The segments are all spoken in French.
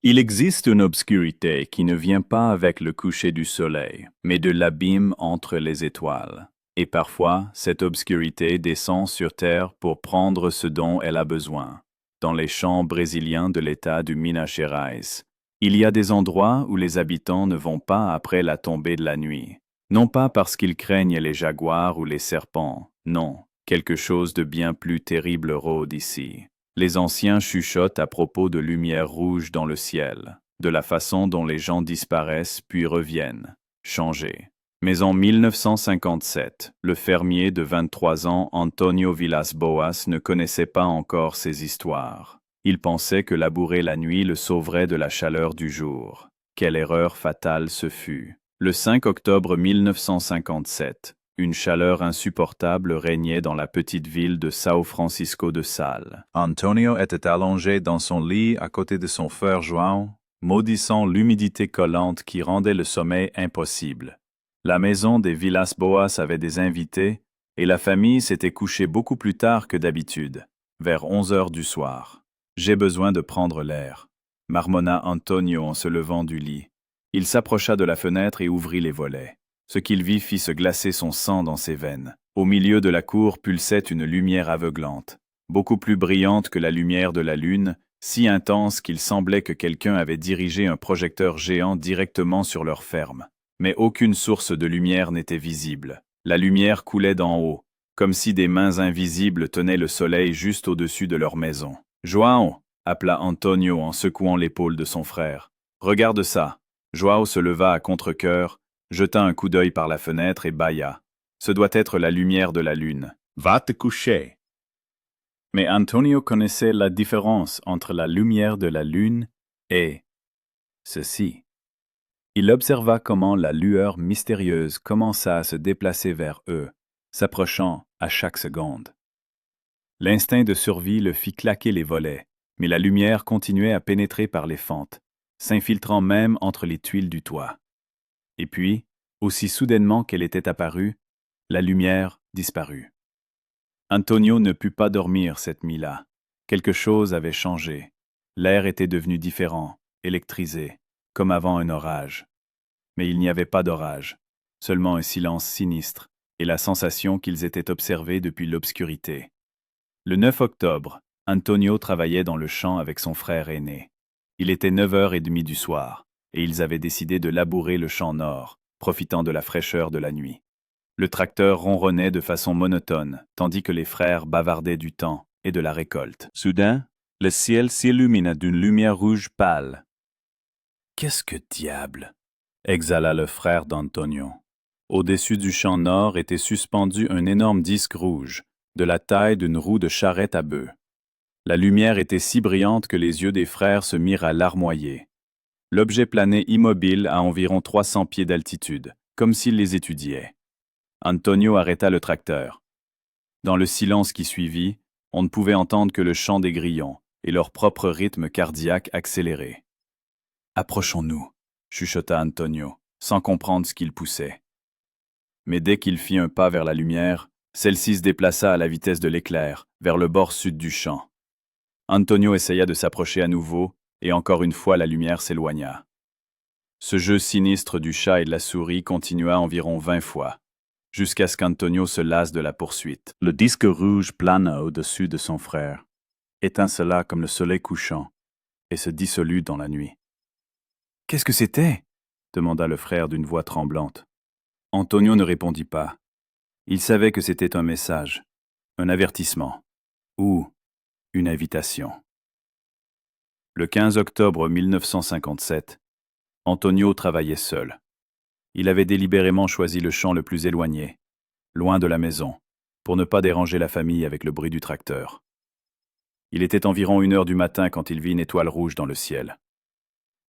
Il existe une obscurité qui ne vient pas avec le coucher du soleil, mais de l'abîme entre les étoiles. Et parfois, cette obscurité descend sur Terre pour prendre ce dont elle a besoin. Dans les champs brésiliens de l'État du Minas Gerais, il y a des endroits où les habitants ne vont pas après la tombée de la nuit. Non pas parce qu'ils craignent les jaguars ou les serpents, non, quelque chose de bien plus terrible rôde ici. Les anciens chuchotent à propos de lumières rouges dans le ciel, de la façon dont les gens disparaissent puis reviennent, changés. Mais en 1957, le fermier de 23 ans Antonio Villas-Boas ne connaissait pas encore ces histoires. Il pensait que labourer la nuit le sauverait de la chaleur du jour. Quelle erreur fatale ce fut. Le 5 octobre 1957, une chaleur insupportable régnait dans la petite ville de São Francisco de Sales. Antonio était allongé dans son lit à côté de son frère João, maudissant l'humidité collante qui rendait le sommeil impossible. La maison des Villas-Boas avait des invités et la famille s'était couchée beaucoup plus tard que d'habitude, vers 11 heures du soir. « J'ai besoin de prendre l'air », marmonna Antonio en se levant du lit. Il s'approcha de la fenêtre et ouvrit les volets. Ce qu'il vit fit se glacer son sang dans ses veines. Au milieu de la cour pulsait une lumière aveuglante, beaucoup plus brillante que la lumière de la lune, si intense qu'il semblait que quelqu'un avait dirigé un projecteur géant directement sur leur ferme. Mais aucune source de lumière n'était visible. La lumière coulait d'en haut, comme si des mains invisibles tenaient le soleil juste au-dessus de leur maison. « João !» appela Antonio en secouant l'épaule de son frère. « Regarde ça !» João se leva à contre-cœur, jeta un coup d'œil par la fenêtre et bâilla. Ce doit être la lumière de la lune. « Va te coucher !» Mais Antonio connaissait la différence entre la lumière de la lune et ceci. Il observa comment la lueur mystérieuse commença à se déplacer vers eux, s'approchant à chaque seconde. L'instinct de survie le fit claquer les volets, mais la lumière continuait à pénétrer par les fentes, s'infiltrant même entre les tuiles du toit. Et puis, aussi soudainement qu'elle était apparue, la lumière disparut. Antonio ne put pas dormir cette nuit-là. Quelque chose avait changé. L'air était devenu différent, électrisé, comme avant un orage. Mais il n'y avait pas d'orage, seulement un silence sinistre et la sensation qu'ils étaient observés depuis l'obscurité. Le 9 octobre, Antonio travaillait dans le champ avec son frère aîné. Il était 9h30 du soir, et ils avaient décidé de labourer le champ nord, profitant de la fraîcheur de la nuit. Le tracteur ronronnait de façon monotone, tandis que les frères bavardaient du temps et de la récolte. Soudain, le ciel s'illumina d'une lumière rouge pâle. « Qu'est-ce que diable ?» exhala le frère d'Antonio. Au-dessus du champ nord était suspendu un énorme disque rouge, de la taille d'une roue de charrette à bœufs. La lumière était si brillante que les yeux des frères se mirent à larmoyer. L'objet planait immobile à environ 300 pieds d'altitude, comme s'il les étudiait. Antonio arrêta le tracteur. Dans le silence qui suivit, on ne pouvait entendre que le chant des grillons et leur propre rythme cardiaque accéléré. « Approchons-nous », chuchota Antonio, sans comprendre ce qu'il poussait. Mais dès qu'il fit un pas vers la lumière, celle-ci se déplaça à la vitesse de l'éclair, vers le bord sud du champ. Antonio essaya de s'approcher à nouveau, et encore une fois la lumière s'éloigna. Ce jeu sinistre du chat et de la souris continua environ 20 fois, jusqu'à ce qu'Antonio se lasse de la poursuite. Le disque rouge plana au-dessus de son frère, étincela comme le soleil couchant, et se dissolut dans la nuit. « Qu'est-ce que c'était ?» demanda le frère d'une voix tremblante. Antonio ne répondit pas. Il savait que c'était un message, un avertissement, ou une invitation. Le 15 octobre 1957, Antonio travaillait seul. Il avait délibérément choisi le champ le plus éloigné, loin de la maison, pour ne pas déranger la famille avec le bruit du tracteur. Il était environ 1h du matin quand il vit une étoile rouge dans le ciel.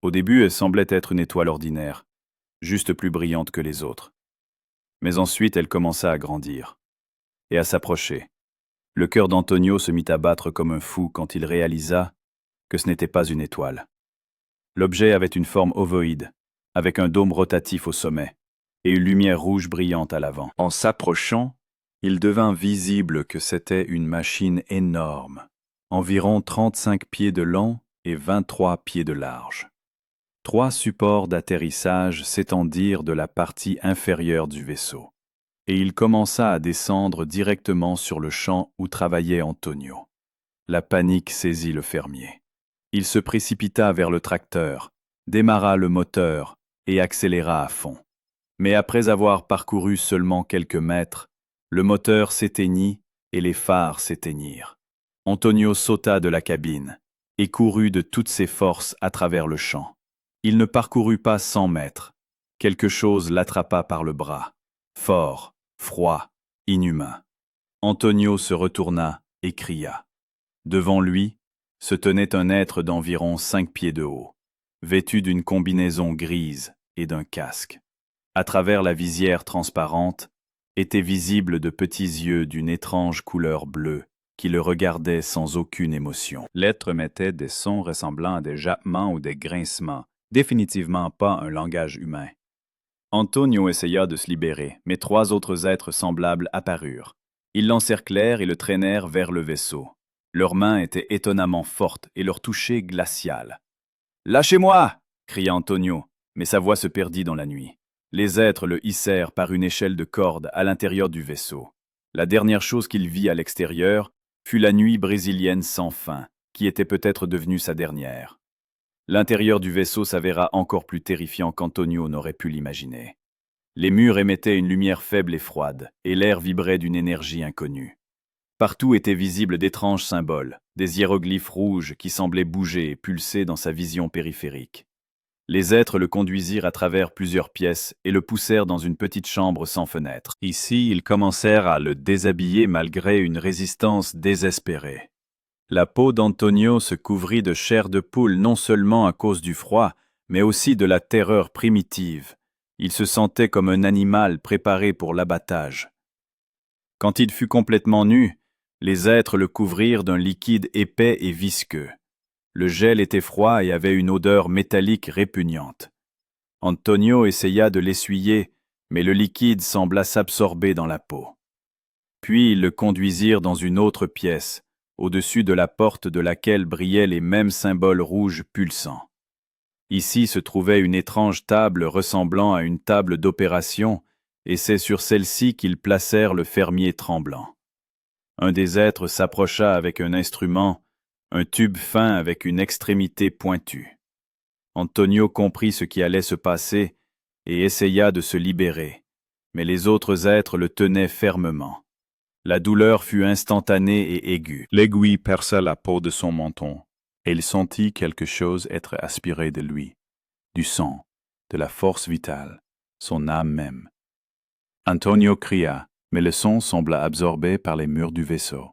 Au début, elle semblait être une étoile ordinaire, juste plus brillante que les autres. Mais ensuite, elle commença à grandir et à s'approcher. Le cœur d'Antonio se mit à battre comme un fou quand il réalisa que ce n'était pas une étoile. L'objet avait une forme ovoïde, avec un dôme rotatif au sommet et une lumière rouge brillante à l'avant. En s'approchant, il devint visible que c'était une machine énorme, environ 35 pieds de long et 23 pieds de large. 3 supports d'atterrissage s'étendirent de la partie inférieure du vaisseau, et il commença à descendre directement sur le champ où travaillait Antonio. La panique saisit le fermier. Il se précipita vers le tracteur, démarra le moteur et accéléra à fond. Mais après avoir parcouru seulement quelques mètres, le moteur s'éteignit et les phares s'éteignirent. Antonio sauta de la cabine et courut de toutes ses forces à travers le champ. Il ne parcourut pas 100 mètres. Quelque chose l'attrapa par le bras. Fort, froid, inhumain. Antonio se retourna et cria. Devant lui se tenait un être d'environ 5 pieds de haut, vêtu d'une combinaison grise et d'un casque. À travers la visière transparente, étaient visibles de petits yeux d'une étrange couleur bleue qui le regardaient sans aucune émotion. L'être émettait des sons ressemblant à des jappements ou des grincements, définitivement pas un langage humain. Antonio essaya de se libérer, mais 3 autres êtres semblables apparurent. Ils l'encerclèrent et le traînèrent vers le vaisseau. Leurs mains étaient étonnamment fortes et leur toucher glacial. « Lâchez-moi » cria Antonio, mais sa voix se perdit dans la nuit. Les êtres le hissèrent par une échelle de corde à l'intérieur du vaisseau. La dernière chose qu'il vit à l'extérieur fut la nuit brésilienne sans fin, qui était peut-être devenue sa dernière. L'intérieur du vaisseau s'avéra encore plus terrifiant qu'Antonio n'aurait pu l'imaginer. Les murs émettaient une lumière faible et froide, et l'air vibrait d'une énergie inconnue. Partout étaient visibles d'étranges symboles, des hiéroglyphes rouges qui semblaient bouger et pulser dans sa vision périphérique. Les êtres le conduisirent à travers plusieurs pièces et le poussèrent dans une petite chambre sans fenêtre. Ici, ils commencèrent à le déshabiller malgré une résistance désespérée. La peau d'Antonio se couvrit de chair de poule non seulement à cause du froid, mais aussi de la terreur primitive. Il se sentait comme un animal préparé pour l'abattage. Quand il fut complètement nu, les êtres le couvrirent d'un liquide épais et visqueux. Le gel était froid et avait une odeur métallique répugnante. Antonio essaya de l'essuyer, mais le liquide sembla s'absorber dans la peau. Puis ils le conduisirent dans une autre pièce, au-dessus de la porte de laquelle brillaient les mêmes symboles rouges pulsants. Ici se trouvait une étrange table ressemblant à une table d'opération, et c'est sur celle-ci qu'ils placèrent le fermier tremblant. Un des êtres s'approcha avec un instrument, un tube fin avec une extrémité pointue. Antonio comprit ce qui allait se passer et essaya de se libérer, mais les autres êtres le tenaient fermement. La douleur fut instantanée et aiguë. L'aiguille perça la peau de son menton, et il sentit quelque chose être aspiré de lui, du sang, de la force vitale, son âme même. Antonio cria, mais le son sembla absorbé par les murs du vaisseau.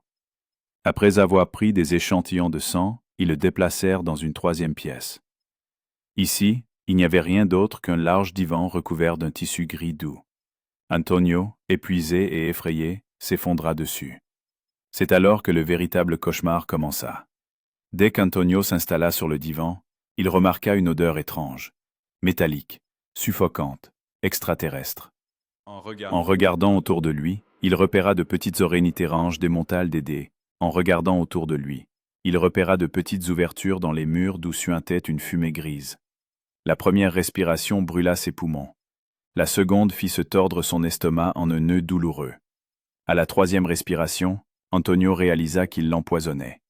Après avoir pris des échantillons de sang, ils le déplacèrent dans une 3e pièce. Ici, il n'y avait rien d'autre qu'un large divan recouvert d'un tissu gris doux. Antonio, épuisé et effrayé, s'effondra dessus. C'est alors que le véritable cauchemar commença. Dès qu'Antonio s'installa sur le divan, il remarqua une odeur étrange, métallique, suffocante, extraterrestre. En regardant autour de lui, il repéra de petites oreilles nithéranges des montales d'aider. En regardant autour de lui, il repéra de petites ouvertures dans les murs d'où suintait une fumée grise. La première respiration brûla ses poumons. La seconde fit se tordre son estomac en un nœud douloureux. À la 3e respiration, Antonio réalisa qu'il l'empoisonnait.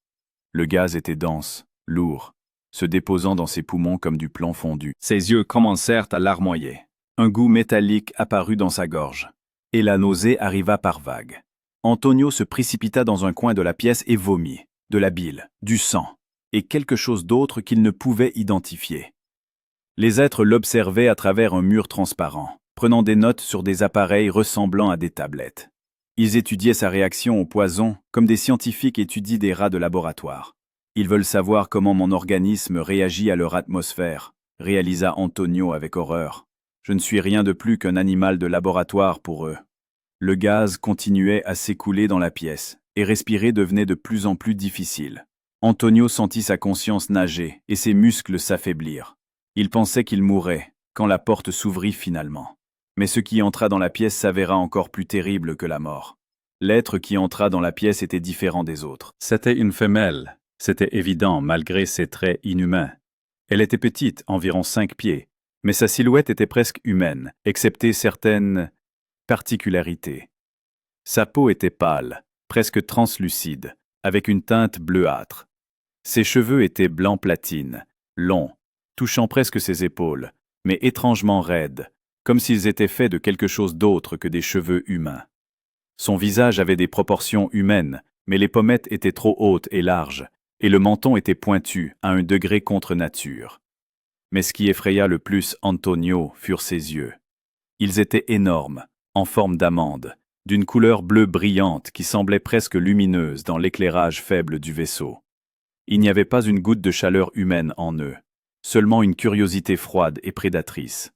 Le gaz était dense, lourd, se déposant dans ses poumons comme du plomb fondu. Ses yeux commencèrent à larmoyer. Un goût métallique apparut dans sa gorge, et la nausée arriva par vagues. Antonio se précipita dans un coin de la pièce et vomit, de la bile, du sang, et quelque chose d'autre qu'il ne pouvait identifier. Les êtres l'observaient à travers un mur transparent, prenant des notes sur des appareils ressemblant à des tablettes. Ils étudiaient sa réaction au poison comme des scientifiques étudient des rats de laboratoire. Ils veulent savoir comment mon organisme réagit à leur atmosphère, réalisa Antonio avec horreur. Je ne suis rien de plus qu'un animal de laboratoire pour eux. Le gaz continuait à s'écouler dans la pièce, et respirer devenait de plus en plus difficile. Antonio sentit sa conscience nager et ses muscles s'affaiblir. Il pensait qu'il mourrait, quand la porte s'ouvrit finalement. Mais ce qui entra dans la pièce s'avéra encore plus terrible que la mort. L'être qui entra dans la pièce était différent des autres. C'était une femelle, C'était évident malgré ses traits inhumains. Elle était petite, environ 5 pieds, mais sa silhouette était presque humaine, excepté certaines particularités. Sa peau était pâle, presque translucide, avec une teinte bleuâtre. Ses cheveux étaient blanc platine, longs, touchant presque ses épaules, mais étrangement raides, comme s'ils étaient faits de quelque chose d'autre que des cheveux humains. Son visage avait des proportions humaines, mais les pommettes étaient trop hautes et larges, et le menton était pointu à un degré contre nature. Mais ce qui effraya le plus Antonio furent ses yeux. Ils étaient énormes, en forme d'amande, d'une couleur bleue brillante qui semblait presque lumineuse dans l'éclairage faible du vaisseau. Il n'y avait pas une goutte de chaleur humaine en eux, seulement une curiosité froide et prédatrice.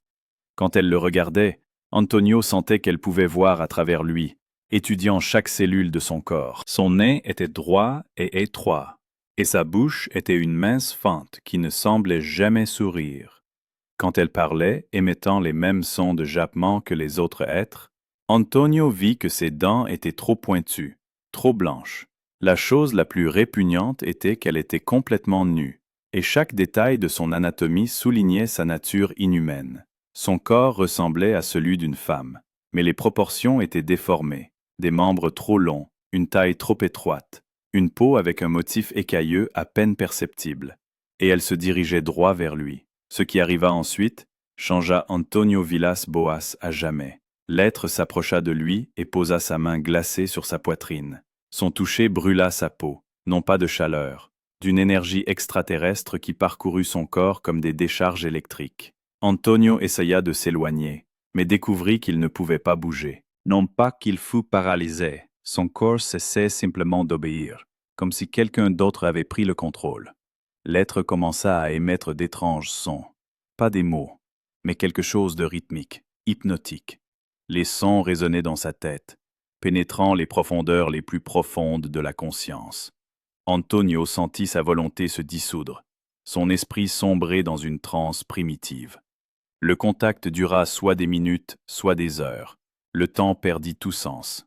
Quand elle le regardait, Antonio sentait qu'elle pouvait voir à travers lui, étudiant chaque cellule de son corps. Son nez était droit et étroit, et sa bouche était une mince fente qui ne semblait jamais sourire. Quand elle parlait, émettant les mêmes sons de jappement que les autres êtres, Antonio vit que ses dents étaient trop pointues, trop blanches. La chose la plus répugnante était qu'elle était complètement nue, et chaque détail de son anatomie soulignait sa nature inhumaine. Son corps ressemblait à celui d'une femme, mais les proportions étaient déformées, des membres trop longs, une taille trop étroite, une peau avec un motif écailleux à peine perceptible, et elle se dirigeait droit vers lui. Ce qui arriva ensuite changea Antonio Villas-Boas à jamais. L'être s'approcha de lui et posa sa main glacée sur sa poitrine. Son toucher brûla sa peau, non pas de chaleur, d'une énergie extraterrestre qui parcourut son corps comme des décharges électriques. Antonio essaya de s'éloigner, mais découvrit qu'il ne pouvait pas bouger. Non pas qu'il fût paralysé, son corps cessait simplement d'obéir, comme si quelqu'un d'autre avait pris le contrôle. L'être commença à émettre d'étranges sons, pas des mots, mais quelque chose de rythmique, hypnotique. Les sons résonnaient dans sa tête, pénétrant les profondeurs les plus profondes de la conscience. Antonio sentit sa volonté se dissoudre, son esprit sombrer dans une transe primitive. Le contact dura soit des minutes, soit des heures. Le temps perdit tout sens.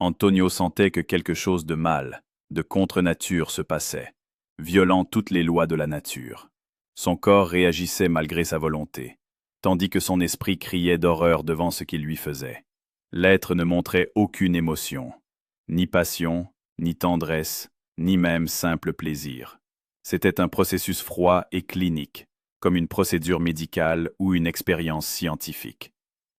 Antonio sentait que quelque chose de mal, de contre-nature se passait, violant toutes les lois de la nature. Son corps réagissait malgré sa volonté, tandis que son esprit criait d'horreur devant ce qu'il lui faisait. L'être ne montrait aucune émotion, ni passion, ni tendresse, ni même simple plaisir. C'était un processus froid et clinique, comme une procédure médicale ou une expérience scientifique.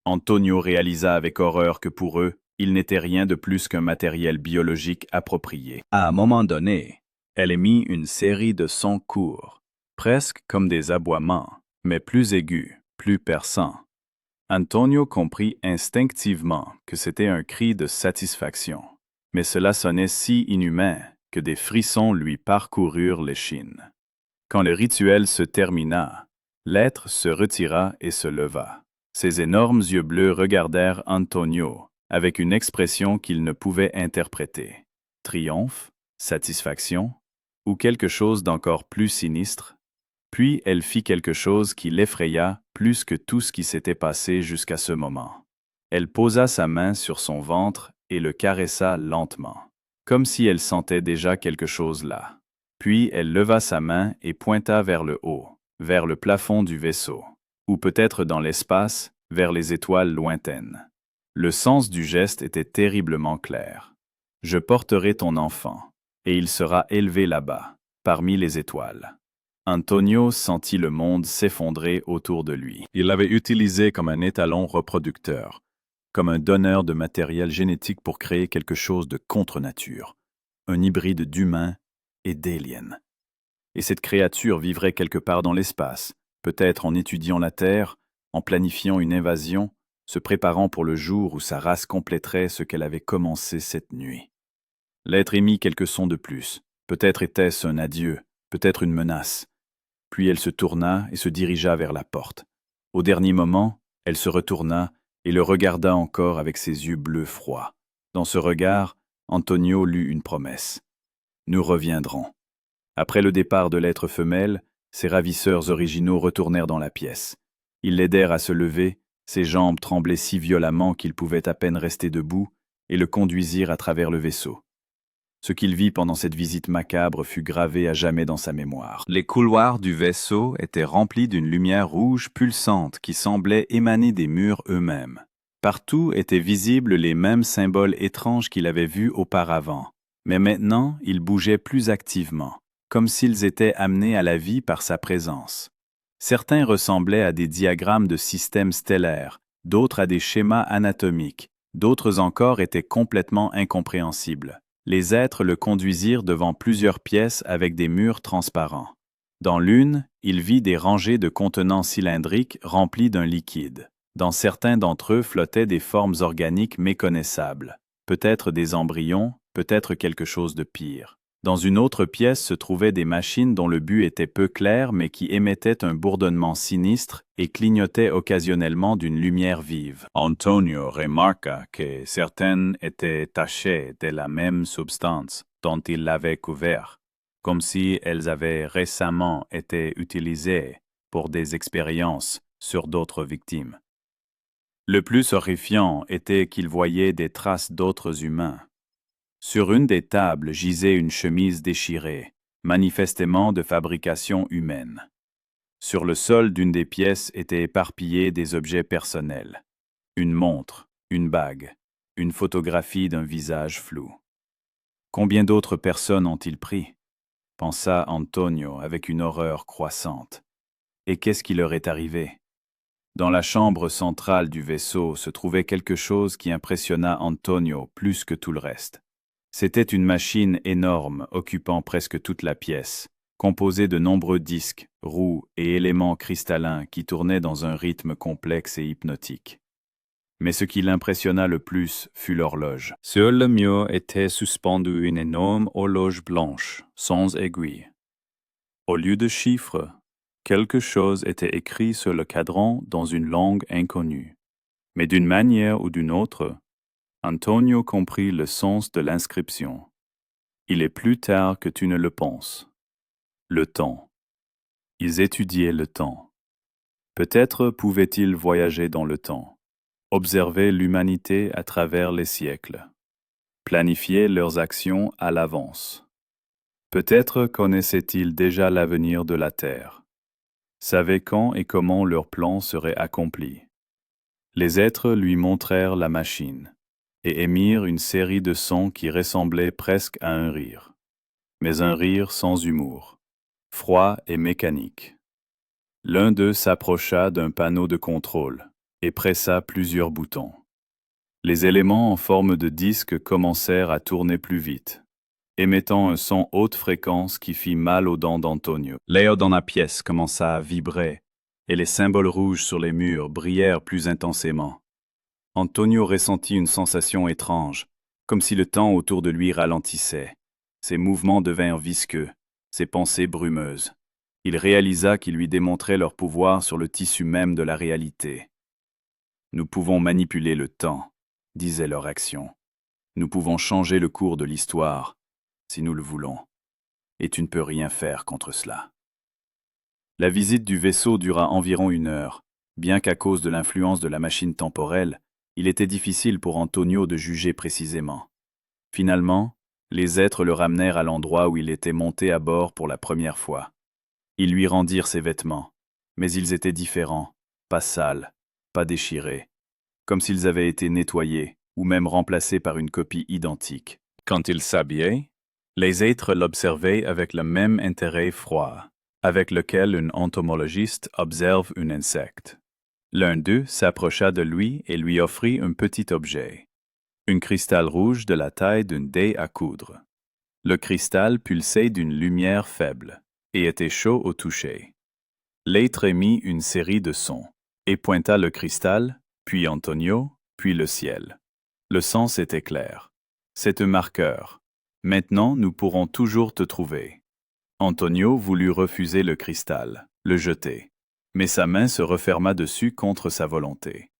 Antonio réalisa avec horreur que pour eux, il n'était rien de plus qu'un matériel biologique approprié. À un moment donné, elle émit une série de sons courts, presque comme des aboiements, mais plus aigus, plus perçants. Antonio comprit instinctivement que c'était un cri de satisfaction, mais cela sonnait si inhumain que des frissons lui parcoururent l'échine. Quand le rituel se termina, l'être se retira et se leva. Ses énormes yeux bleus regardèrent Antonio avec une expression qu'il ne pouvait interpréter. Triomphe, satisfaction, ou quelque chose d'encore plus sinistre. Puis elle fit quelque chose qui l'effraya plus que tout ce qui s'était passé jusqu'à ce moment. Elle posa sa main sur son ventre et le caressa lentement, comme si elle sentait déjà quelque chose là. Puis elle leva sa main et pointa vers le haut, vers le plafond du vaisseau, ou peut-être dans l'espace, vers les étoiles lointaines. Le sens du geste était terriblement clair. « Je porterai ton enfant, et il sera élevé là-bas, parmi les étoiles. » Antonio sentit le monde s'effondrer autour de lui. Il l'avait utilisé comme un étalon reproducteur, comme un donneur de matériel génétique pour créer quelque chose de contre-nature, un hybride d'humain et d'alien. Et cette créature vivrait quelque part dans l'espace, peut-être en étudiant la Terre, en planifiant une invasion, se préparant pour le jour où sa race compléterait ce qu'elle avait commencé cette nuit. L'être émit quelques sons de plus. Peut-être était-ce un adieu, peut-être une menace. Puis elle se tourna et se dirigea vers la porte. Au dernier moment, elle se retourna et le regarda encore avec ses yeux bleus froids. Dans ce regard, Antonio lut une promesse. « Nous reviendrons. » Après le départ de l'être femelle, ses ravisseurs originaux retournèrent dans la pièce. Ils l'aidèrent à se lever, ses jambes tremblaient si violemment qu'il pouvait à peine rester debout, et le conduisirent à travers le vaisseau. Ce qu'il vit pendant cette visite macabre fut gravé à jamais dans sa mémoire. Les couloirs du vaisseau étaient remplis d'une lumière rouge pulsante qui semblait émaner des murs eux-mêmes. Partout étaient visibles les mêmes symboles étranges qu'il avait vus auparavant. Mais maintenant, ils bougeaient plus activement, comme s'ils étaient amenés à la vie par sa présence. Certains ressemblaient à des diagrammes de systèmes stellaires, d'autres à des schémas anatomiques, d'autres encore étaient complètement incompréhensibles. Les êtres le conduisirent devant plusieurs pièces avec des murs transparents. Dans l'une, il vit des rangées de contenants cylindriques remplis d'un liquide. Dans certains d'entre eux flottaient des formes organiques méconnaissables, peut-être des embryons, peut-être quelque chose de pire. Dans une autre pièce se trouvaient des machines dont le but était peu clair mais qui émettaient un bourdonnement sinistre et clignotaient occasionnellement d'une lumière vive. Antonio remarqua que certaines étaient tachées de la même substance dont il l'avait couvert, comme si elles avaient récemment été utilisées pour des expériences sur d'autres victimes. Le plus horrifiant était qu'il voyait des traces d'autres humains. Sur une des tables gisait une chemise déchirée, manifestement de fabrication humaine. Sur le sol d'une des pièces étaient éparpillés des objets personnels. Une montre, une bague, une photographie d'un visage flou. Combien d'autres personnes ont-ils pris? Pensa Antonio avec une horreur croissante. Et qu'est-ce qui leur est arrivé? Dans la chambre centrale du vaisseau se trouvait quelque chose qui impressionna Antonio plus que tout le reste. C'était une machine énorme occupant presque toute la pièce, composée de nombreux disques, roues et éléments cristallins qui tournaient dans un rythme complexe et hypnotique. Mais ce qui l'impressionna le plus fut l'horloge. Sur le mur était suspendue une énorme horloge blanche, sans aiguille. Au lieu de chiffres, quelque chose était écrit sur le cadran dans une langue inconnue. Mais d'une manière ou d'une autre, Antonio comprit le sens de l'inscription. Il est plus tard que tu ne le penses. Le temps. Ils étudiaient le temps. Peut-être pouvaient-ils voyager dans le temps, observer l'humanité à travers les siècles, planifier leurs actions à l'avance. Peut-être connaissaient-ils déjà l'avenir de la Terre, savaient quand et comment leur plan serait accompli. Les êtres lui montrèrent la machine et émirent une série de sons qui ressemblaient presque à un rire, mais un rire sans humour, froid et mécanique. L'un d'eux s'approcha d'un panneau de contrôle et pressa plusieurs boutons. Les éléments en forme de disque commencèrent à tourner plus vite, émettant un son haute fréquence qui fit mal aux dents d'Antonio. L'air dans la pièce commença à vibrer, et les symboles rouges sur les murs brillèrent plus intensément. Antonio ressentit une sensation étrange, comme si le temps autour de lui ralentissait. Ses mouvements devinrent visqueux, ses pensées brumeuses. Il réalisa qu'ils lui démontraient leur pouvoir sur le tissu même de la réalité. Nous pouvons manipuler le temps, disait leur action. Nous pouvons changer le cours de l'histoire, si nous le voulons. Et tu ne peux rien faire contre cela. La visite du vaisseau dura environ 1 heure, bien qu'à cause de l'influence de la machine temporelle, il était difficile pour Antonio de juger précisément. Finalement, les êtres le ramenèrent à l'endroit où il était monté à bord pour la première fois. Ils lui rendirent ses vêtements, mais ils étaient différents, pas sales, pas déchirés, comme s'ils avaient été nettoyés ou même remplacés par une copie identique. Quand il s'habillait, les êtres l'observaient avec le même intérêt froid, avec lequel un entomologiste observe un insecte. L'un d'eux s'approcha de lui et lui offrit un petit objet, un cristal rouge de la taille d'une dé à coudre. Le cristal pulsait d'une lumière faible et était chaud au toucher. L'être émit une série de sons et pointa le cristal, puis Antonio, puis le ciel. Le sens était clair. C'est un marqueur. Maintenant, nous pourrons toujours te trouver. Antonio voulut refuser le cristal, le jeter. Mais sa main se referma dessus contre sa volonté.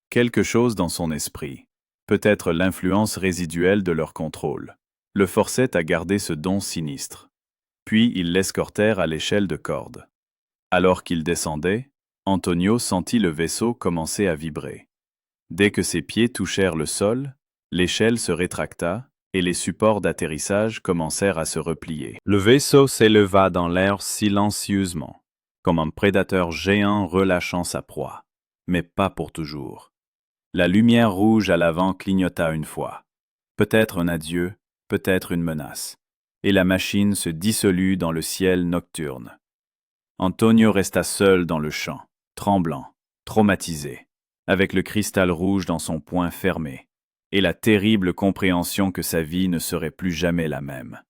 Quelque chose dans son esprit, peut-être l'influence résiduelle de leur contrôle, le forçait à garder ce don sinistre. Puis ils l'escortèrent à l'échelle de corde. Alors qu'il descendait, Antonio sentit le vaisseau commencer à vibrer. Dès que ses pieds touchèrent le sol, l'échelle se rétracta et les supports d'atterrissage commencèrent à se replier. Le vaisseau s'éleva dans l'air silencieusement, comme un prédateur géant relâchant sa proie, mais pas pour toujours. La lumière rouge à l'avant clignota une fois. Peut-être un adieu, peut-être une menace. Et la machine se dissolut dans le ciel nocturne. Antonio resta seul dans le champ, tremblant, traumatisé, avec le cristal rouge dans son poing fermé, et la terrible compréhension que sa vie ne serait plus jamais la même.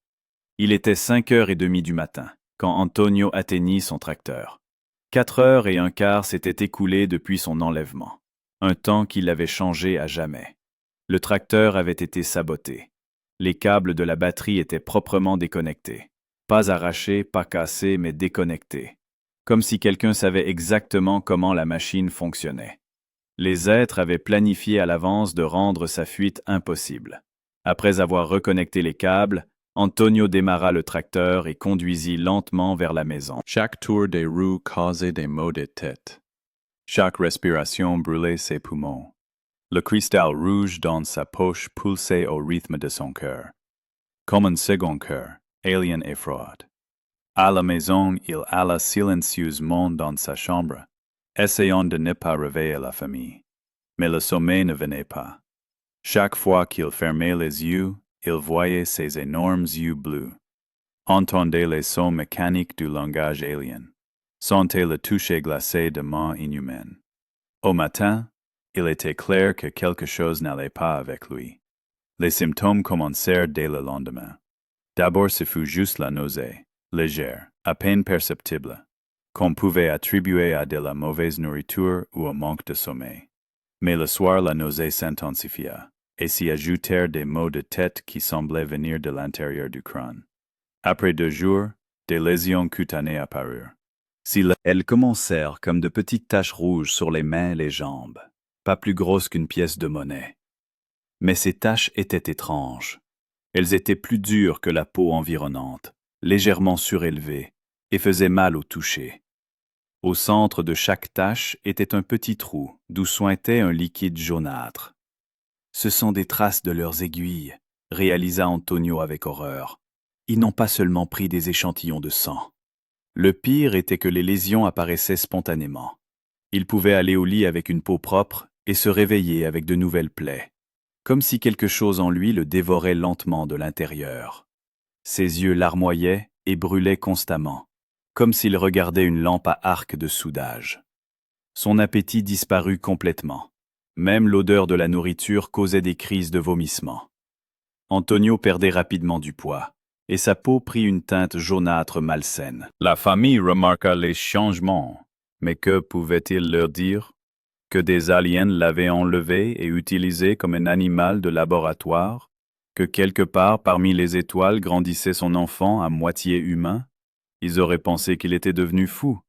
Il était 5h30 du matin, quand Antonio atteignit son tracteur. 4h15 s'étaient écoulées depuis son enlèvement, un temps qui l'avait changé à jamais. Le tracteur avait été saboté. Les câbles de la batterie étaient proprement déconnectés. Pas arrachés, pas cassés, mais déconnectés. Comme si quelqu'un savait exactement comment la machine fonctionnait. Les êtres avaient planifié à l'avance de rendre sa fuite impossible. Après avoir reconnecté les câbles, Antonio démarra le tracteur et conduisit lentement vers la maison. Chaque tour des roues causait des maux de tête. Chaque respiration brûlait ses poumons. Le cristal rouge dans sa poche pulsait au rythme de son cœur. Comme un second cœur, alien et froid. À la maison, il alla silencieusement dans sa chambre, essayant de ne pas réveiller la famille. Mais le sommeil ne venait pas. Chaque fois qu'il fermait les yeux, il voyait ces énormes yeux bleus, entendait les sons mécaniques du langage alien, sentait le toucher glacé de mains inhumaines. Au matin, il était clair que quelque chose n'allait pas avec lui. Les symptômes commencèrent dès le lendemain. D'abord, ce fut juste la nausée, légère, à peine perceptible, qu'on pouvait attribuer à de la mauvaise nourriture ou au manque de sommeil. Mais le soir, la nausée s'intensifia, et s'y ajoutèrent des maux de tête qui semblaient venir de l'intérieur du crâne. Après 2 jours, des lésions cutanées apparurent. Elles commencèrent comme de petites taches rouges sur les mains et les jambes, pas plus grosses qu'une pièce de monnaie. Mais ces taches étaient étranges. Elles étaient plus dures que la peau environnante, légèrement surélevées, et faisaient mal au toucher. Au centre de chaque tache était un petit trou, d'où suintait un liquide jaunâtre. Ce sont des traces de leurs aiguilles, réalisa Antonio avec horreur. Ils n'ont pas seulement pris des échantillons de sang. Le pire était que les lésions apparaissaient spontanément. Il pouvait aller au lit avec une peau propre et se réveiller avec de nouvelles plaies, comme si quelque chose en lui le dévorait lentement de l'intérieur. Ses yeux larmoyaient et brûlaient constamment, comme s'il regardait une lampe à arc de soudage. Son appétit disparut complètement. Même l'odeur de la nourriture causait des crises de vomissement. Antonio perdait rapidement du poids, et sa peau prit une teinte jaunâtre malsaine. La famille remarqua les changements, mais que pouvait-il leur dire? Que des aliens l'avaient enlevé et utilisé comme un animal de laboratoire? Que quelque part parmi les étoiles grandissait son enfant à moitié humain? Ils auraient pensé qu'il était devenu fou.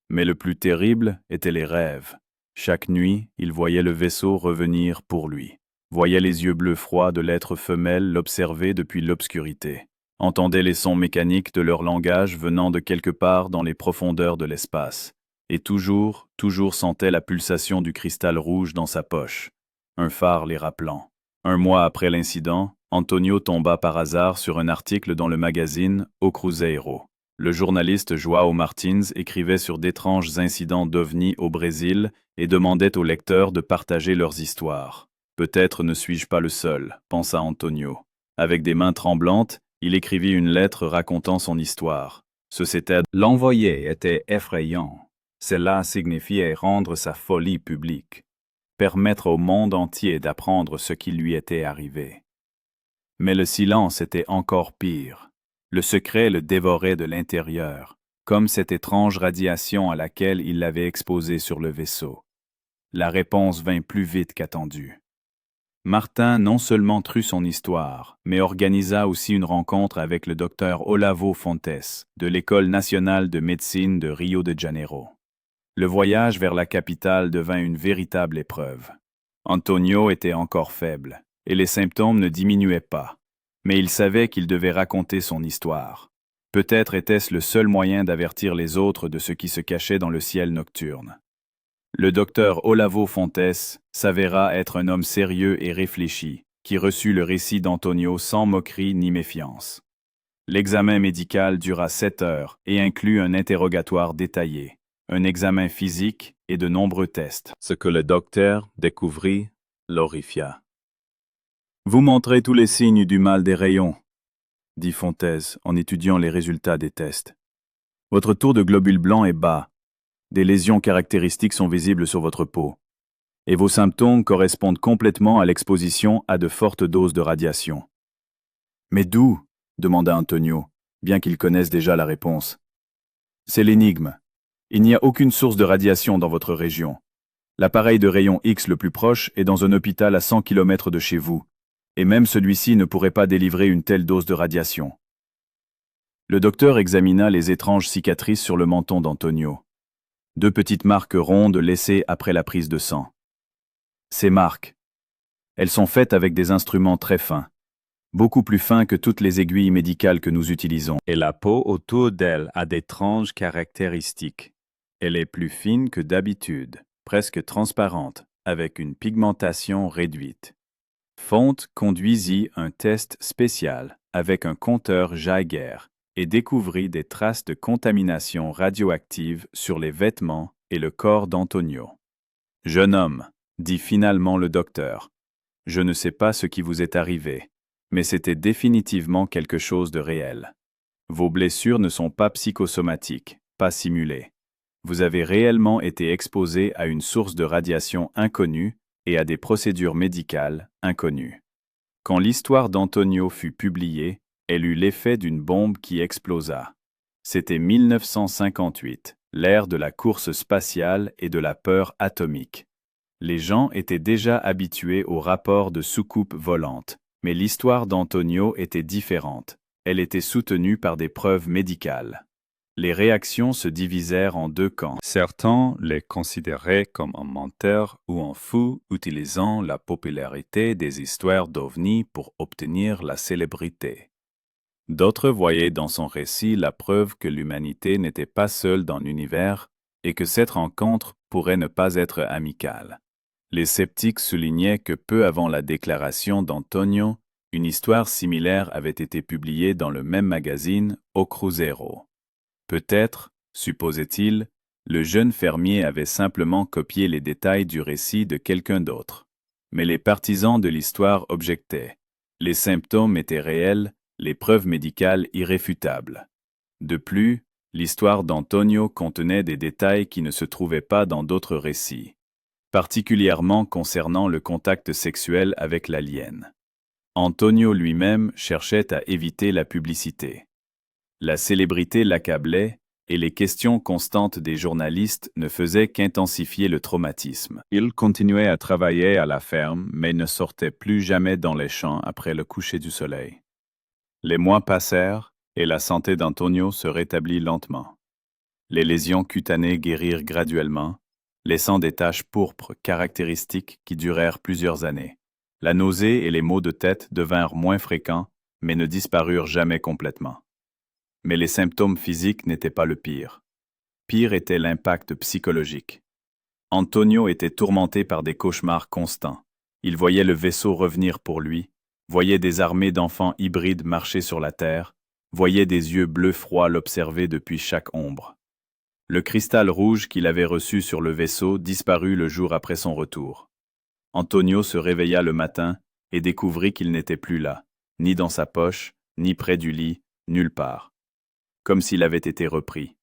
Mais le plus terrible étaient les rêves. Chaque nuit, il voyait le vaisseau revenir pour lui, voyait les yeux bleus froids de l'être femelle l'observer depuis l'obscurité, entendait les sons mécaniques de leur langage venant de quelque part dans les profondeurs de l'espace, et toujours sentait la pulsation du cristal rouge dans sa poche, un phare les rappelant. 1 mois après l'incident, Antonio tomba par hasard sur un article dans le magazine O Cruzeiro. Le journaliste João Martins écrivait sur d'étranges incidents d'OVNI au Brésil et demandait aux lecteurs de partager leurs histoires. Peut-être ne suis-je pas le seul, pensa Antonio. Avec des mains tremblantes, il écrivit une lettre racontant son histoire. L'envoyé était effrayant. Cela signifiait rendre sa folie publique, permettre au monde entier d'apprendre ce qui lui était arrivé. Mais le silence était encore pire. Le secret le dévorait de l'intérieur, comme cette étrange radiation à laquelle il l'avait exposé sur le vaisseau. La réponse vint plus vite qu'attendu. Martin non seulement crut son histoire, mais organisa aussi une rencontre avec le docteur Olavo Fontes, de l'École nationale de médecine de Rio de Janeiro. Le voyage vers la capitale devint une véritable épreuve. Antonio était encore faible, et les symptômes ne diminuaient pas. Mais il savait qu'il devait raconter son histoire. Peut-être était-ce le seul moyen d'avertir les autres de ce qui se cachait dans le ciel nocturne. Le docteur Olavo Fontes s'avéra être un homme sérieux et réfléchi, qui reçut le récit d'Antonio sans moquerie ni méfiance. L'examen médical dura 7 heures et inclut un interrogatoire détaillé, un examen physique et de nombreux tests. Ce que le docteur découvrit l'horrifia. « Vous montrez tous les signes du mal des rayons », dit Fontaise en étudiant les résultats des tests. « Votre taux de globules blancs est bas. Des lésions caractéristiques sont visibles sur votre peau. Et vos symptômes correspondent complètement à l'exposition à de fortes doses de radiation. »« Mais d'où ?» demanda Antonio, bien qu'il connaisse déjà la réponse. « C'est l'énigme. Il n'y a aucune source de radiation dans votre région. L'appareil de rayon X le plus proche est dans un hôpital à 100 km de chez vous, et même celui-ci ne pourrait pas délivrer une telle dose de radiation. » Le docteur examina les étranges cicatrices sur le menton d'Antonio. 2 petites marques rondes laissées après la prise de sang. Ces marques, elles sont faites avec des instruments très fins, beaucoup plus fins que toutes les aiguilles médicales que nous utilisons. Et la peau autour d'elle a d'étranges caractéristiques. Elle est plus fine que d'habitude, presque transparente, avec une pigmentation réduite. Font conduisit un test spécial avec un compteur Geiger et découvrit des traces de contamination radioactive sur les vêtements et le corps d'Antonio. « Jeune homme, » dit finalement le docteur, « je ne sais pas ce qui vous est arrivé, mais c'était définitivement quelque chose de réel. Vos blessures ne sont pas psychosomatiques, pas simulées. Vous avez réellement été exposé à une source de radiation inconnue et à des procédures médicales inconnues. » Quand l'histoire d'Antonio fut publiée, elle eut l'effet d'une bombe qui explosa. C'était 1958, l'ère de la course spatiale et de la peur atomique. Les gens étaient déjà habitués aux rapports de soucoupes volantes, mais l'histoire d'Antonio était différente. Elle était soutenue par des preuves médicales. Les réactions se divisèrent en 2 camps. Certains les considéraient comme un menteur ou un fou utilisant la popularité des histoires d'ovnis pour obtenir la célébrité. D'autres voyaient dans son récit la preuve que l'humanité n'était pas seule dans l'univers et que cette rencontre pourrait ne pas être amicale. Les sceptiques soulignaient que peu avant la déclaration d'Antonio, une histoire similaire avait été publiée dans le même magazine, Au Cruzeiro. Peut-être, supposait-il, le jeune fermier avait simplement copié les détails du récit de quelqu'un d'autre. Mais les partisans de l'histoire objectaient. Les symptômes étaient réels, les preuves médicales irréfutables. De plus, l'histoire d'Antonio contenait des détails qui ne se trouvaient pas dans d'autres récits, particulièrement concernant le contact sexuel avec l'alien. Antonio lui-même cherchait à éviter la publicité. La célébrité l'accablait et les questions constantes des journalistes ne faisaient qu'intensifier le traumatisme. Il continuait à travailler à la ferme, mais ne sortait plus jamais dans les champs après le coucher du soleil. Les mois passèrent et la santé d'Antonio se rétablit lentement. Les lésions cutanées guérirent graduellement, laissant des taches pourpres caractéristiques qui durèrent plusieurs années. La nausée et les maux de tête devinrent moins fréquents, mais ne disparurent jamais complètement. Mais les symptômes physiques n'étaient pas le pire. Pire était l'impact psychologique. Antonio était tourmenté par des cauchemars constants. Il voyait le vaisseau revenir pour lui, voyait des armées d'enfants hybrides marcher sur la Terre, voyait des yeux bleus froids l'observer depuis chaque ombre. Le cristal rouge qu'il avait reçu sur le vaisseau disparut le jour après son retour. Antonio se réveilla le matin et découvrit qu'il n'était plus là, ni dans sa poche, ni près du lit, nulle part. Comme s'il avait été repris,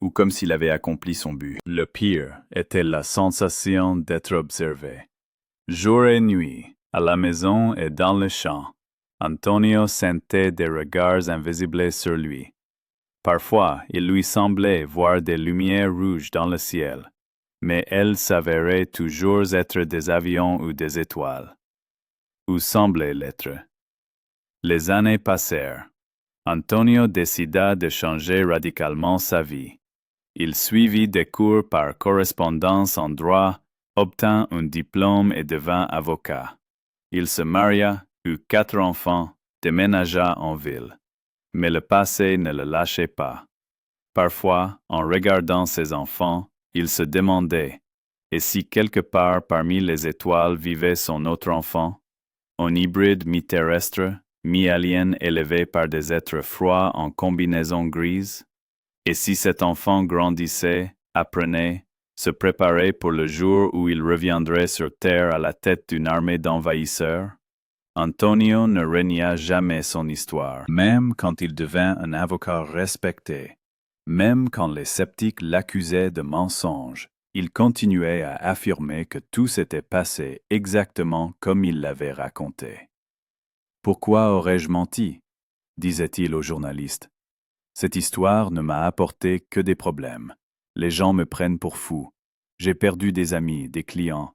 ou comme s'il avait accompli son but. Le pire était la sensation d'être observé. Jour et nuit, à la maison et dans le champ, Antonio sentait des regards invisibles sur lui. Parfois, il lui semblait voir des lumières rouges dans le ciel, mais elles s'avéraient toujours être des avions ou des étoiles. Ou semblaient l'être. Les années passèrent. Antonio décida de changer radicalement sa vie. Il suivit des cours par correspondance en droit, obtint un diplôme et devint avocat. Il se maria, eut 4 enfants, déménagea en ville. Mais le passé ne le lâchait pas. Parfois, en regardant ses enfants, il se demandait « Et si quelque part parmi les étoiles vivait son autre enfant ?» Un hybride mi-terrestre, mi-alien élevé par des êtres froids en combinaison grise? Et si cet enfant grandissait, apprenait, se préparait pour le jour où il reviendrait sur Terre à la tête d'une armée d'envahisseurs? Antonio ne renia jamais son histoire, même quand il devint un avocat respecté. Même quand les sceptiques l'accusaient de mensonge, il continuait à affirmer que tout s'était passé exactement comme il l'avait raconté. « Pourquoi aurais-je menti ?» disait-il aux journalistes. « Cette histoire ne m'a apporté que des problèmes. Les gens me prennent pour fou. J'ai perdu des amis, des clients.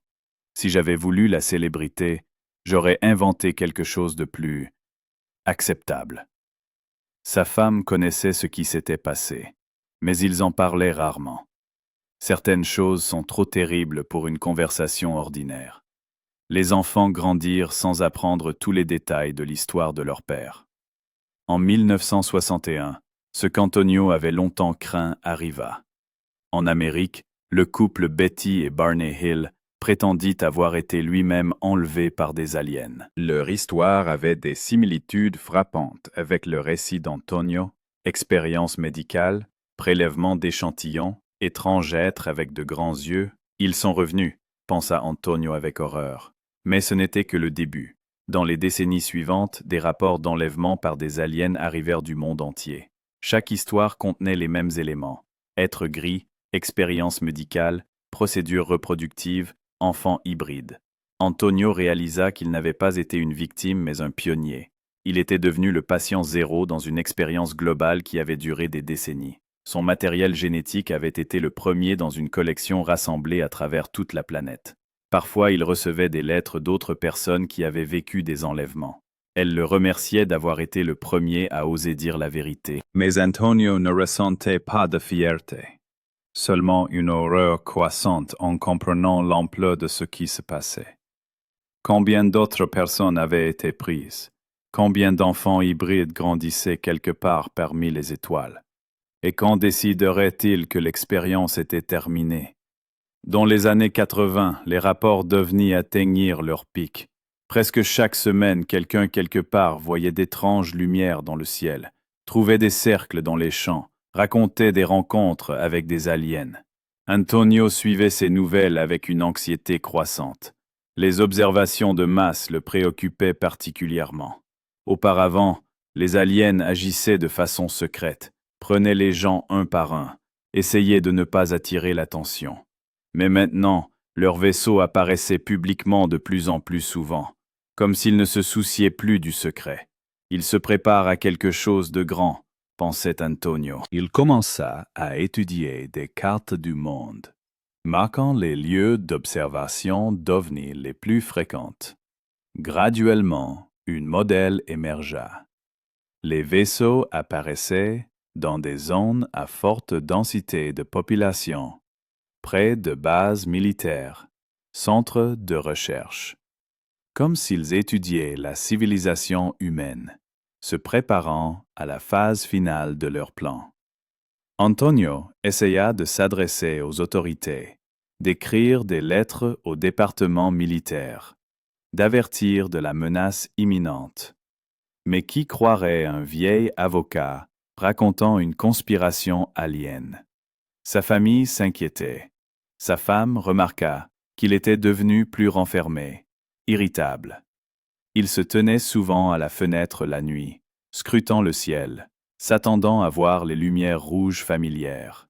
Si j'avais voulu la célébrité, j'aurais inventé quelque chose de plus acceptable. » Sa femme connaissait ce qui s'était passé, mais ils en parlaient rarement. Certaines choses sont trop terribles pour une conversation ordinaire. Les enfants grandirent sans apprendre tous les détails de l'histoire de leur père. En 1961, ce qu'Antonio avait longtemps craint arriva. En Amérique, le couple Betty et Barney Hill prétendit avoir été lui-même enlevé par des aliens. Leur histoire avait des similitudes frappantes avec le récit d'Antonio, expérience médicale, prélèvement d'échantillons, étrange être avec de grands yeux. Ils sont revenus, pensa Antonio avec horreur. Mais ce n'était que le début. Dans les décennies suivantes, des rapports d'enlèvement par des aliens arrivèrent du monde entier. Chaque histoire contenait les mêmes éléments. Être gris, expérience médicale, procédure reproductive, enfant hybride. Antonio réalisa qu'il n'avait pas été une victime mais un pionnier. Il était devenu le patient zéro dans une expérience globale qui avait duré des décennies. Son matériel génétique avait été le premier dans une collection rassemblée à travers toute la planète. Parfois, il recevait des lettres d'autres personnes qui avaient vécu des enlèvements. Elles le remerciaient d'avoir été le premier à oser dire la vérité. Mais Antonio ne ressentait pas de fierté. Seulement une horreur croissante en comprenant l'ampleur de ce qui se passait. Combien d'autres personnes avaient été prises? Combien d'enfants hybrides grandissaient quelque part parmi les étoiles? Et quand déciderait-il que l'expérience était terminée? Dans les années 80, les rapports d'OVNI atteignirent leur pic. Presque chaque semaine, quelqu'un quelque part voyait d'étranges lumières dans le ciel, trouvait des cercles dans les champs, racontait des rencontres avec des aliens. Antonio suivait ces nouvelles avec une anxiété croissante. Les observations de masse le préoccupaient particulièrement. Auparavant, les aliens agissaient de façon secrète, prenaient les gens un par un, essayaient de ne pas attirer l'attention. Mais maintenant, leur vaisseau apparaissait publiquement de plus en plus souvent, comme s'ils ne se souciaient plus du secret. Ils se préparent à quelque chose de grand, pensait Antonio. Il commença à étudier des cartes du monde, marquant les lieux d'observation d'OVNI les plus fréquentes. Graduellement, un modèle émergea. Les vaisseaux apparaissaient dans des zones à forte densité de population, près de bases militaires, centres de recherche, comme s'ils étudiaient la civilisation humaine, se préparant à la phase finale de leur plan. Antonio essaya de s'adresser aux autorités, d'écrire des lettres au département militaire, d'avertir de la menace imminente. Mais qui croirait un vieil avocat racontant une conspiration alien? Sa famille s'inquiétait. Sa femme remarqua qu'il était devenu plus renfermé, irritable. Il se tenait souvent à la fenêtre la nuit, scrutant le ciel, s'attendant à voir les lumières rouges familières.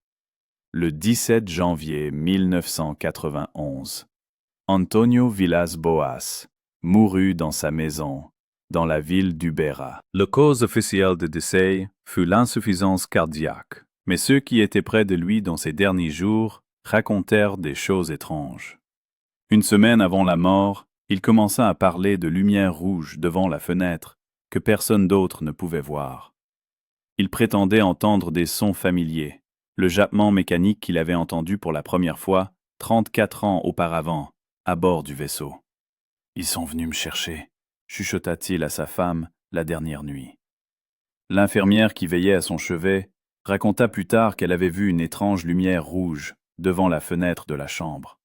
Le 17 janvier 1991, Antonio Villas-Boas mourut dans sa maison, dans la ville d'Uberá. La cause officielle de décès fut l'insuffisance cardiaque, mais ceux qui étaient près de lui dans ces derniers jours racontèrent des choses étranges. Une semaine avant la mort, il commença à parler de lumière rouge devant la fenêtre que personne d'autre ne pouvait voir. Il prétendait entendre des sons familiers, le jappement mécanique qu'il avait entendu pour la première fois 34 ans auparavant, à bord du vaisseau. « Ils sont venus me chercher », chuchota-t-il à sa femme la dernière nuit. L'infirmière qui veillait à son chevet raconta plus tard qu'elle avait vu une étrange lumière rouge devant la fenêtre de la chambre.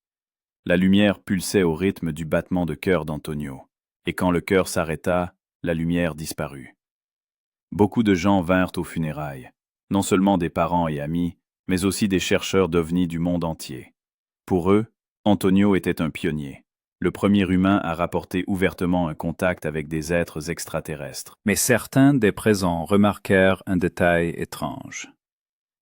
La lumière pulsait au rythme du battement de cœur d'Antonio. et quand le cœur s'arrêta, la lumière disparut. Beaucoup de gens vinrent aux funérailles, non seulement des parents et amis, mais aussi des chercheurs d'ovnis du monde entier. Pour eux, Antonio était un pionnier, le premier humain à rapporter ouvertement un contact avec des êtres extraterrestres. Mais certains des présents remarquèrent un détail étrange.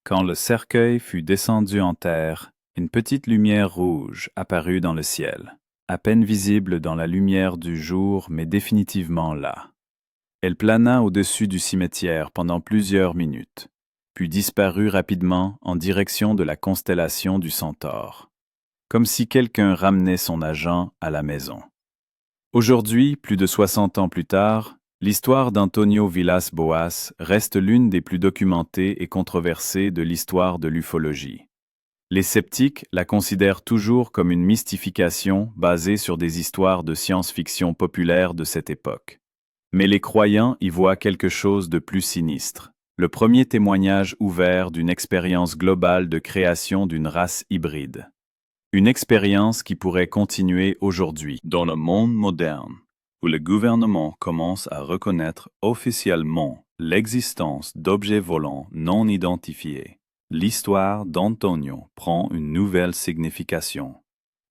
Quand le cercueil fut descendu en terre, une petite lumière rouge apparut dans le ciel, à peine visible dans la lumière du jour, mais définitivement là. Elle plana au-dessus du cimetière pendant plusieurs minutes, puis disparut rapidement en direction de la constellation du Centaure, comme si quelqu'un ramenait son agent à la maison. Aujourd'hui, plus de 60 ans plus tard, l'histoire d'Antonio Villas-Boas reste l'une des plus documentées et controversées de l'histoire de l'ufologie. Les sceptiques la considèrent toujours comme une mystification basée sur des histoires de science-fiction populaires de cette époque. Mais les croyants y voient quelque chose de plus sinistre, le premier témoignage ouvert d'une expérience globale de création d'une race hybride. Une expérience qui pourrait continuer aujourd'hui. Dans le monde moderne, où le gouvernement commence à reconnaître officiellement l'existence d'objets volants non identifiés, l'histoire d'Antonio prend une nouvelle signification.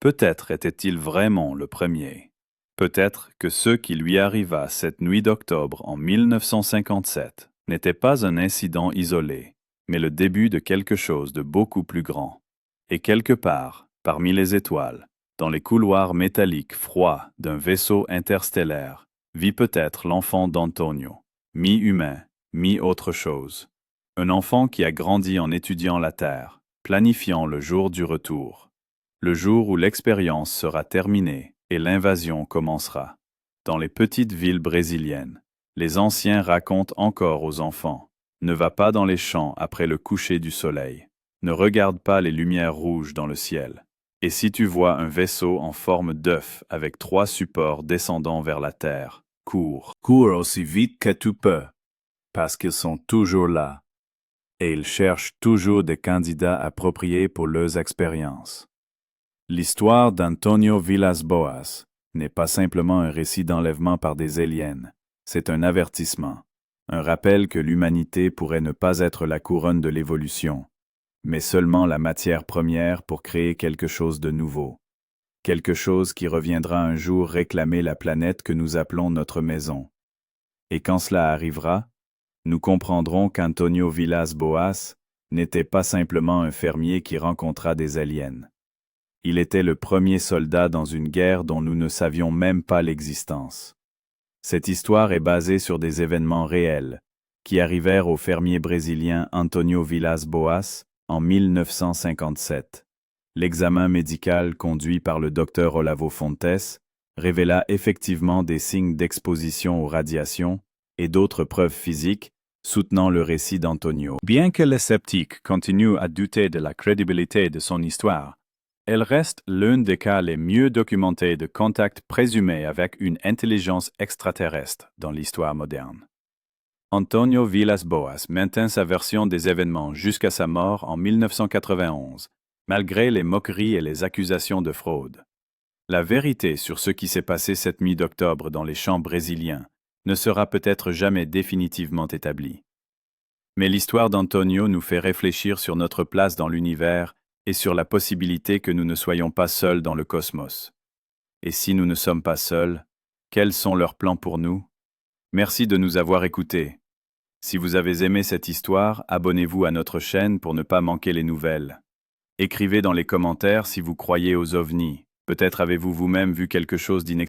Peut-être était-il vraiment le premier. Peut-être que ce qui lui arriva cette nuit d'octobre en 1957 n'était pas un incident isolé, mais le début de quelque chose de beaucoup plus grand. Et quelque part, parmi les étoiles, dans les couloirs métalliques froids d'un vaisseau interstellaire, vit peut-être l'enfant d'Antonio, mi-humain, mi-autre chose. Un enfant qui a grandi en étudiant la Terre, planifiant le jour du retour. Le jour où l'expérience sera terminée et l'invasion commencera. Dans les petites villes brésiliennes, les anciens racontent encore aux enfants « Ne va pas dans les champs après le coucher du soleil. Ne regarde pas les lumières rouges dans le ciel. Et si tu vois un vaisseau en forme d'œuf avec 3 supports descendant vers la terre, cours. Cours aussi vite que tu peux, parce qu'ils sont toujours là. Et ils cherchent toujours des candidats appropriés pour leurs expériences. » L'histoire d'Antonio Villas-Boas n'est pas simplement un récit d'enlèvement par des aliens, c'est un avertissement, un rappel que l'humanité pourrait ne pas être la couronne de l'évolution, mais seulement la matière première pour créer quelque chose de nouveau. Quelque chose qui reviendra un jour réclamer la planète que nous appelons notre maison. Et quand cela arrivera, nous comprendrons qu'Antonio Villas-Boas n'était pas simplement un fermier qui rencontra des aliens. Il était le premier soldat dans une guerre dont nous ne savions même pas l'existence. Cette histoire est basée sur des événements réels, qui arrivèrent au fermier brésilien Antonio Villas-Boas en 1957. L'examen médical conduit par le docteur Olavo Fontes révéla effectivement des signes d'exposition aux radiations et d'autres preuves physiques soutenant le récit d'Antonio. Bien que les sceptiques continuent à douter de la crédibilité de son histoire, elle reste l'un des cas les mieux documentés de contact présumé avec une intelligence extraterrestre dans l'histoire moderne. Antonio Villas-Boas maintint sa version des événements jusqu'à sa mort en 1991, malgré les moqueries et les accusations de fraude. La vérité sur ce qui s'est passé cette nuit d'octobre dans les champs brésiliens ne sera peut-être jamais définitivement établie. Mais l'histoire d'Antonio nous fait réfléchir sur notre place dans l'univers et sur la possibilité que nous ne soyons pas seuls dans le cosmos. Et si nous ne sommes pas seuls, quels sont leurs plans pour nous? Merci de nous avoir écoutés. Si vous avez aimé cette histoire, abonnez-vous à notre chaîne pour ne pas manquer les nouvelles. Écrivez dans les commentaires si vous croyez aux ovnis. Peut-être avez-vous vous-même vu quelque chose d'inexplicable.